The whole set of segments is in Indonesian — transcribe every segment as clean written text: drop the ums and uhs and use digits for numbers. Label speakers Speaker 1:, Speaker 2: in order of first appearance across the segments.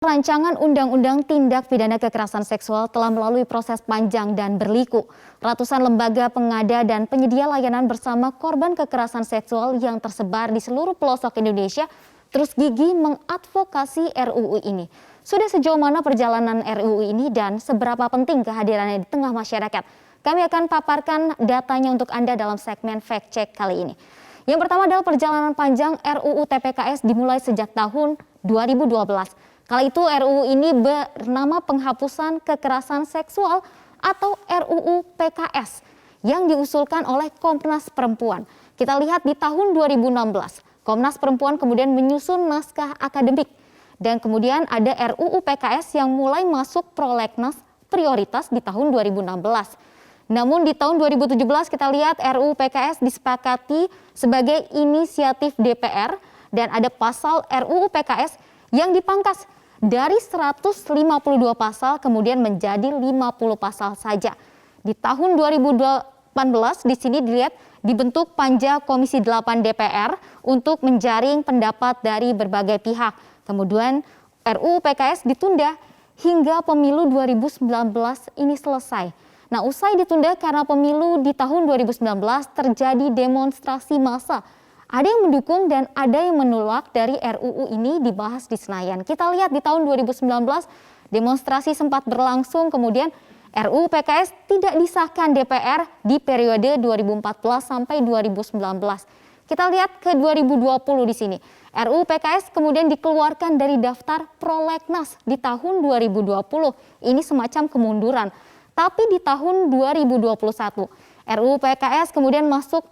Speaker 1: Rancangan Undang-Undang Tindak Pidana Kekerasan Seksual telah melalui proses panjang dan berliku. Ratusan lembaga pengada dan penyedia layanan bersama korban kekerasan seksual yang tersebar di seluruh pelosok Indonesia terus gigih mengadvokasi RUU ini. Sudah sejauh mana perjalanan RUU ini dan seberapa penting kehadirannya di tengah masyarakat? Kami akan paparkan datanya untuk Anda dalam segmen Fact Check kali ini. Yang pertama adalah perjalanan panjang RUU TPKS dimulai sejak tahun 2012. Kala itu RUU ini bernama Penghapusan Kekerasan Seksual atau RUU PKS yang diusulkan oleh Komnas Perempuan. Kita lihat di tahun 2016, Komnas Perempuan kemudian menyusun naskah akademik dan kemudian ada RUU PKS yang mulai masuk prolegnas prioritas di tahun 2016. Namun di tahun 2017 kita lihat RUU PKS disepakati sebagai inisiatif DPR dan ada pasal RUU PKS yang dipangkas dari 152 pasal kemudian menjadi 50 pasal saja. Di tahun 2018 di sini dilihat dibentuk Panja Komisi 8 DPR untuk menjaring pendapat dari berbagai pihak. Kemudian RUU PKS ditunda hingga pemilu 2019 ini selesai. Nah, usai ditunda karena pemilu di tahun 2019 terjadi demonstrasi massa. Ada yang mendukung dan ada yang menolak dari RUU ini dibahas di Senayan. Kita lihat di tahun 2019 demonstrasi sempat berlangsung, kemudian RUU PKS tidak disahkan DPR di periode 2014 sampai 2019. Kita lihat ke 2020 di sini. RUU PKS kemudian dikeluarkan dari daftar prolegnas di tahun 2020. Ini semacam kemunduran. Tapi di tahun 2021 RUU PKS kemudian masuk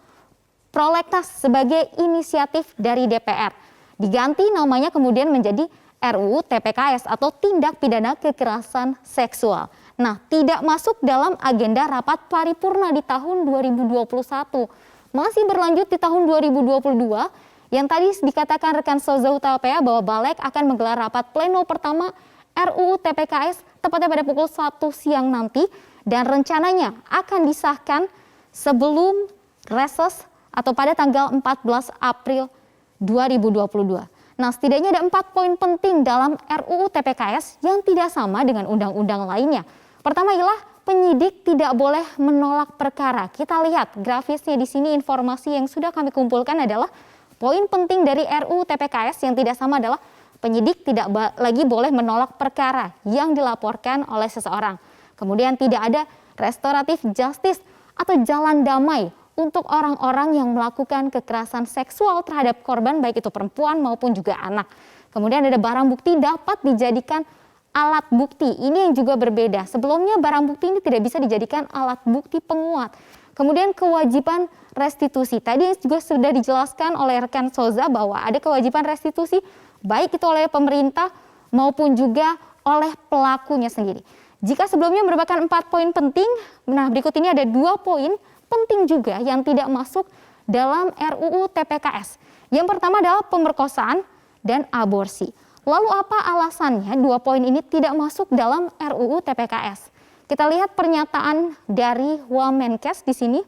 Speaker 1: prolegnas sebagai inisiatif dari DPR. Diganti namanya kemudian menjadi RUU TPKS atau Tindak Pidana Kekerasan Seksual. Nah, tidak masuk dalam agenda rapat paripurna di tahun 2021. Masih berlanjut di tahun 2022 yang tadi dikatakan rekan Soza Hutapea bahwa Balek akan menggelar rapat pleno pertama RUU TPKS tepatnya pada pukul 1 siang nanti dan rencananya akan disahkan sebelum reses atau pada tanggal 14 April 2022. Nah, setidaknya ada 4 poin penting dalam RUU TPKS yang tidak sama dengan undang-undang lainnya. Pertama ialah penyidik tidak boleh menolak perkara. Kita lihat grafisnya di sini, informasi yang sudah kami kumpulkan adalah poin penting dari RUU TPKS yang tidak sama adalah penyidik tidak lagi boleh menolak perkara yang dilaporkan oleh seseorang. Kemudian tidak ada restoratif justice atau jalan damai untuk orang-orang yang melakukan kekerasan seksual terhadap korban baik itu perempuan maupun juga anak. Kemudian ada barang bukti dapat dijadikan alat bukti. Ini yang juga berbeda. Sebelumnya barang bukti ini tidak bisa dijadikan alat bukti penguat. Kemudian kewajiban restitusi. Tadi juga sudah dijelaskan oleh rekan Soza bahwa ada kewajiban restitusi baik itu oleh pemerintah maupun juga oleh pelakunya sendiri. Jika sebelumnya merupakan 4 poin penting, nah berikut ini ada 2 poin penting juga yang tidak masuk dalam RUU TPKS. Yang pertama adalah pemerkosaan dan aborsi. Lalu apa alasannya 2 poin ini tidak masuk dalam RUU TPKS? Kita lihat pernyataan dari Wamenkes di sini.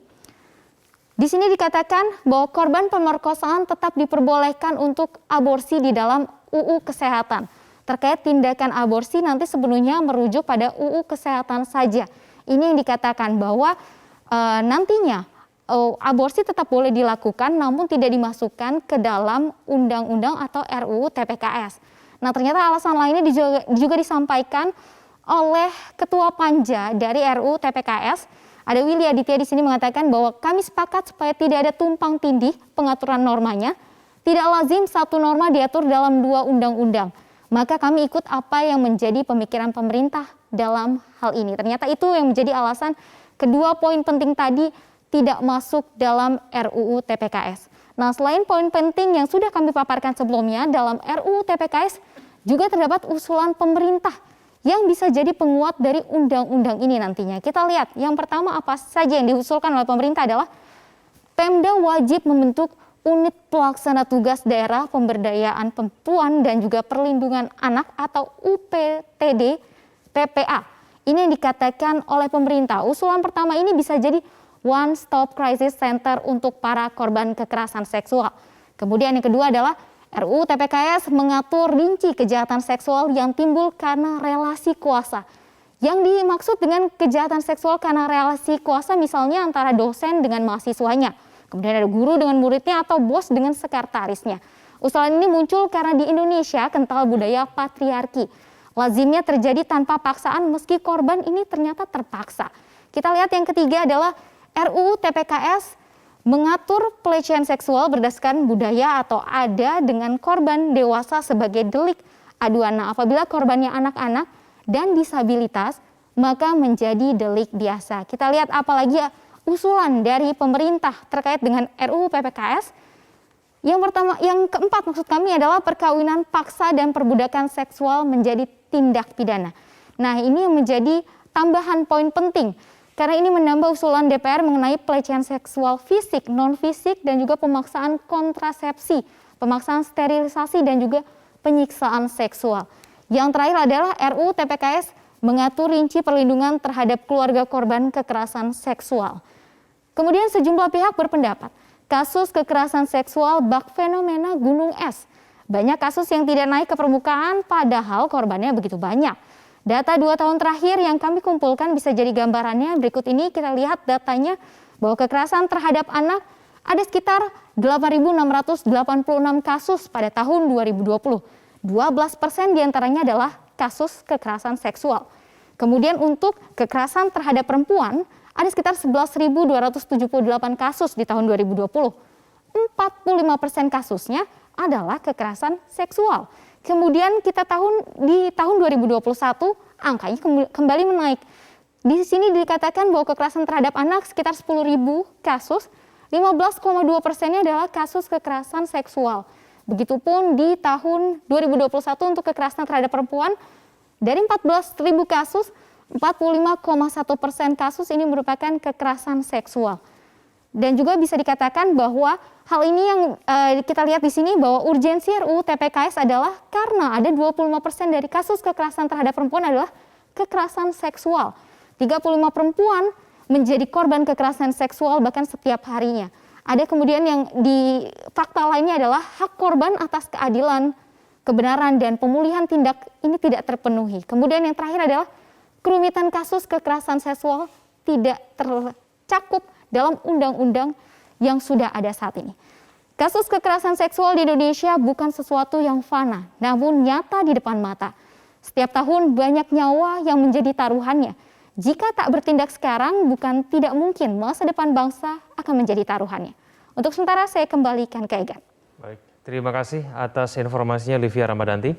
Speaker 1: Di sini dikatakan bahwa korban pemerkosaan tetap diperbolehkan untuk aborsi di dalam UU Kesehatan. Terkait tindakan aborsi nanti sepenuhnya merujuk pada UU Kesehatan saja. Ini yang dikatakan bahwa nantinya aborsi tetap boleh dilakukan namun tidak dimasukkan ke dalam undang-undang atau RUU TPKS. Nah, ternyata alasan lainnya juga disampaikan oleh Ketua Panja dari RUU TPKS. Ada Willy Aditya di sini mengatakan bahwa kami sepakat supaya tidak ada tumpang tindih pengaturan normanya. Tidak lazim satu norma diatur dalam 2 undang-undang. Maka kami ikut apa yang menjadi pemikiran pemerintah dalam hal ini. Ternyata itu yang menjadi alasan kedua poin penting tadi tidak masuk dalam RUU TPKS. Nah, selain poin penting yang sudah kami paparkan sebelumnya dalam RUU TPKS juga terdapat usulan pemerintah yang bisa jadi penguat dari undang-undang ini nantinya. Kita lihat yang pertama apa saja yang diusulkan oleh pemerintah adalah Pemda wajib membentuk unit pelaksana tugas daerah pemberdayaan perempuan dan juga perlindungan anak atau UPTD TPA. Ini yang dikatakan oleh pemerintah. Usulan pertama ini bisa jadi One Stop Crisis Center untuk para korban kekerasan seksual. Kemudian yang kedua adalah RUU TPKS mengatur rinci kejahatan seksual yang timbul karena relasi kuasa. Yang dimaksud dengan kejahatan seksual karena relasi kuasa misalnya antara dosen dengan mahasiswanya, kemudian ada guru dengan muridnya atau bos dengan sekretarisnya. Usulan ini muncul karena di Indonesia kental budaya patriarki. Lazimnya terjadi tanpa paksaan meski korban ini ternyata terpaksa. Kita lihat yang ketiga adalah RUU TPKS mengatur pelecehan seksual berdasarkan budaya atau ada dengan korban dewasa sebagai delik aduan. Nah, apabila korbannya anak-anak dan disabilitas, maka menjadi delik biasa. Kita lihat apalagi usulan dari pemerintah terkait dengan RUU PPKS. Yang keempat maksud kami adalah perkawinan paksa dan perbudakan seksual menjadi tindak pidana. Nah, ini yang menjadi tambahan poin penting. Karena ini menambah usulan DPR mengenai pelecehan seksual fisik, non-fisik, dan juga pemaksaan kontrasepsi, pemaksaan sterilisasi, dan juga penyiksaan seksual. Yang terakhir adalah RUU TPKS mengatur rinci perlindungan terhadap keluarga korban kekerasan seksual. Kemudian sejumlah pihak berpendapat, kasus kekerasan seksual bak fenomena gunung es. Banyak kasus yang tidak naik ke permukaan padahal korbannya begitu banyak. Data 2 tahun terakhir yang kami kumpulkan bisa jadi gambarannya. Berikut ini kita lihat datanya bahwa kekerasan terhadap anak ada sekitar 8.686 kasus pada tahun 2020. 12% diantaranya adalah kasus kekerasan seksual. Kemudian untuk kekerasan terhadap perempuan ada sekitar 11.278 kasus di tahun 2020. 45% kasusnya adalah kekerasan seksual. Kemudian di tahun 2021 angkanya kembali menaik. Di sini dikatakan bahwa kekerasan terhadap anak sekitar 10.000 kasus, 15,2%-nya adalah kasus kekerasan seksual. Begitupun di tahun 2021 untuk kekerasan terhadap perempuan dari 14.000 kasus, 45,1% kasus ini merupakan kekerasan seksual. Dan juga bisa dikatakan bahwa hal ini yang kita lihat di sini bahwa urgensi RUU TPKS adalah karena ada 25% dari kasus kekerasan terhadap perempuan adalah kekerasan seksual. 35 perempuan menjadi korban kekerasan seksual bahkan setiap harinya. Ada kemudian yang di fakta lainnya adalah hak korban atas keadilan, kebenaran dan pemulihan tindak ini tidak terpenuhi. Kemudian yang terakhir adalah kerumitan kasus kekerasan seksual tidak tercakup dalam undang-undang yang sudah ada saat ini. Kasus kekerasan seksual di Indonesia bukan sesuatu yang fana, namun nyata di depan mata. Setiap tahun banyak nyawa yang menjadi taruhannya. Jika tak bertindak sekarang, bukan tidak mungkin masa depan bangsa akan menjadi taruhannya. Untuk sementara saya kembalikan ke Egan.
Speaker 2: Baik, terima kasih atas informasinya Livia Ramadanti.